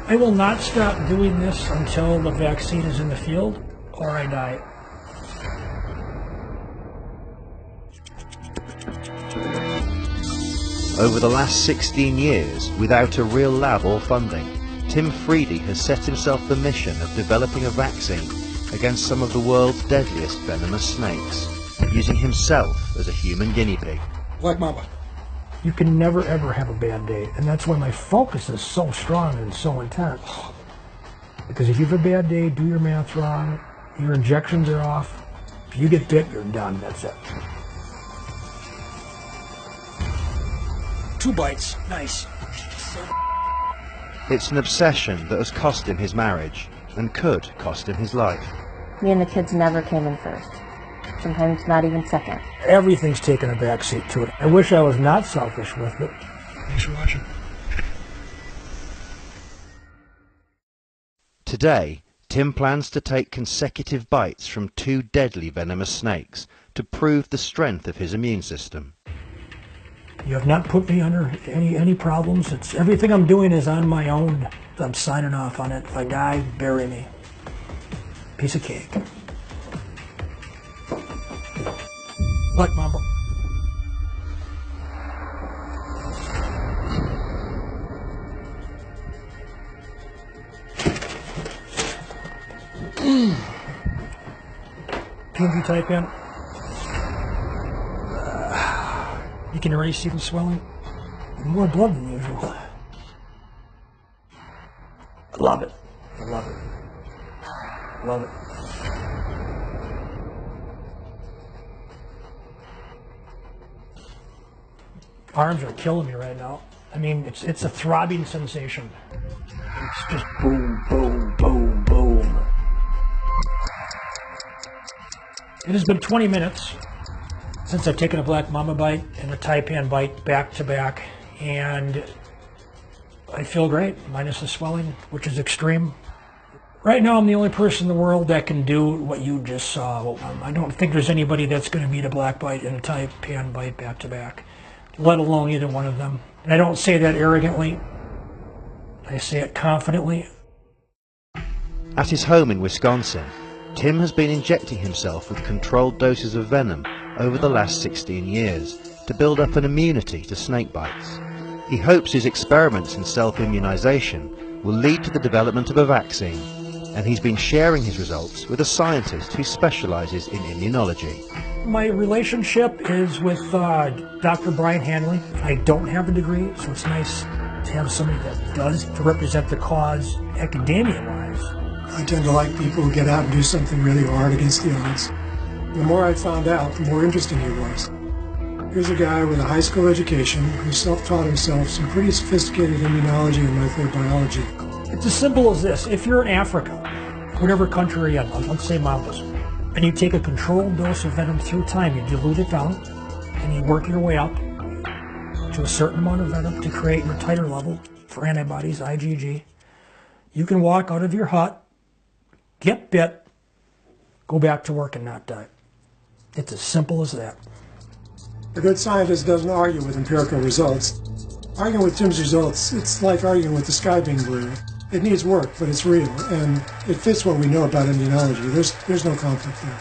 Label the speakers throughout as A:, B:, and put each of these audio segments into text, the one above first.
A: I will not stop doing this until the vaccine is in the field or I die.
B: Over the last 16 years, without a real lab or funding, Tim Freedy has set himself the mission of developing a vaccine against some of the world's deadliest venomous snakes, using himself as a human guinea pig.
A: Black Mamba. You can never ever have a bad day, and that's why my focus is so strong and so intense. Because if you have a bad day, do your math wrong, your injections are off, if you get bit, you're done, that's it. 2 bites, nice.
B: It's an obsession that has cost him his marriage, and could cost him his life.
C: Me and the kids never came in first. Sometimes not even second.
A: Everything's taken a backseat to it. I wish I was not selfish with it. Thanks for watching.
B: Today, Tim plans to take consecutive bites from 2 deadly venomous snakes to prove the strength of his immune system.
A: You have not put me under any problems. It's everything I'm doing is on my own. I'm signing off on it. If I die, bury me. Piece of cake. Black Mamba. PNV type in. You can already see the swelling. More blood than usual. I love it. I love it. Love it. Arms are killing me right now. I mean, it's a throbbing sensation. It's just boom, boom, boom, boom. It has been 20 minutes since I've taken a Black Mamba bite and a Taipan bite back to back, and I feel great, minus the swelling, which is extreme. Right now, I'm the only person in the world that can do what you just saw. I don't think there's anybody that's going to beat a black bite and a Taipan bite back to back, let alone either one of them. And I don't say that arrogantly. I say it confidently.
B: At his home in Wisconsin, Tim has been injecting himself with controlled doses of venom over the last 16 years to build up an immunity to snake bites. He hopes his experiments in self-immunization will lead to the development of a vaccine, and he's been sharing his results with a scientist who specializes in immunology.
A: My relationship is with Dr. Brian Hanley. I don't have a degree, so it's nice to have somebody that does to represent the cause academia-wise.
D: I tend to like people who get out and do something really hard against the odds. The more I found out, the more interesting he was. Here's a guy with a high school education who self-taught himself some pretty sophisticated immunology and molecular biology.
A: It's as simple as this. If you're in Africa, whatever country you're in, let's say Maldives, and you take a controlled dose of venom through time, you dilute it down, and you work your way up to a certain amount of venom to create your titer level for antibodies, IgG. You can walk out of your hut, get bit, go back to work and not die. It's as simple as that.
D: A good scientist doesn't argue with empirical results. Arguing with Tim's results, it's like arguing with the sky being blue. It needs work, but it's real, and it fits what we know about immunology. There's no conflict there.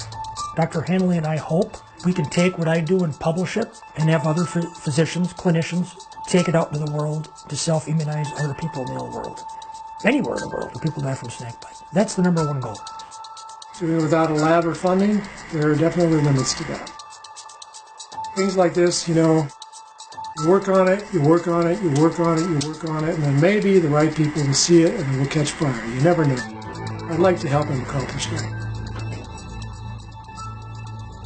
A: Dr. Hanley and I hope we can take what I do and publish it and have other physicians, clinicians, take it out into the world to self-immunize other people in the whole world. Anywhere in the world where people die from snake bite. That's the #1 goal.
D: Doing it without a lab or funding, there are definitely limits to that. Things like this, you know, you work on it, you work on it, you work on it, you work on it, and then maybe the right people will see it and it will catch fire. You never know. I'd like to help him accomplish that.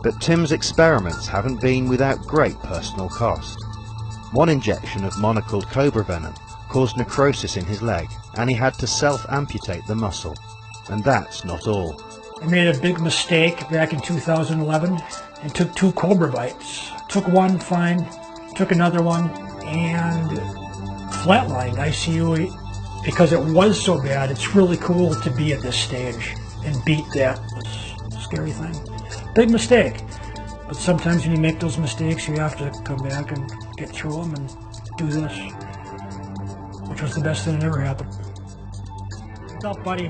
B: But Tim's experiments haven't been without great personal cost. One injection of monocled cobra venom caused necrosis in his leg, and he had to self-amputate the muscle. And that's not all.
A: I made a big mistake back in 2011 and took 2 cobra bites. Took one, fine, took another one, and flatlined ICU because it was so bad. It's really cool to be at this stage and beat that scary thing. Big mistake. But sometimes when you make those mistakes, you have to come back and get through them and do this, which was the best thing that ever happened. What's up, buddy?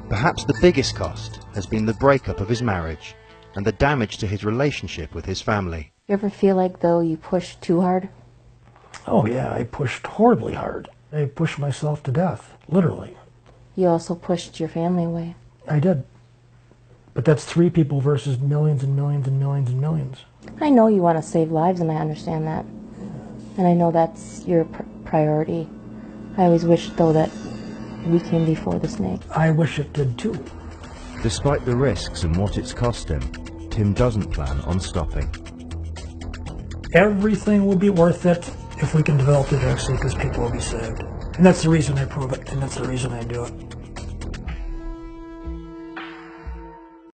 B: Perhaps the biggest cost has been the breakup of his marriage and the damage to his relationship with his family.
C: You ever feel like, though, you pushed too hard?
A: Oh yeah, I pushed horribly hard. I pushed myself to death, literally.
C: You also pushed your family away.
A: I did. But that's 3 people versus millions and millions and millions and millions.
C: I know you want to save lives, and I understand that. And I know that's your priority. I always wish, though, that we came before the snake.
A: I wish it did too.
B: Despite the risks and what it's cost him, Tim doesn't plan on stopping.
A: Everything will be worth it if we can develop the vaccine, because people will be saved. And that's the reason I prove it, and that's the reason I do it.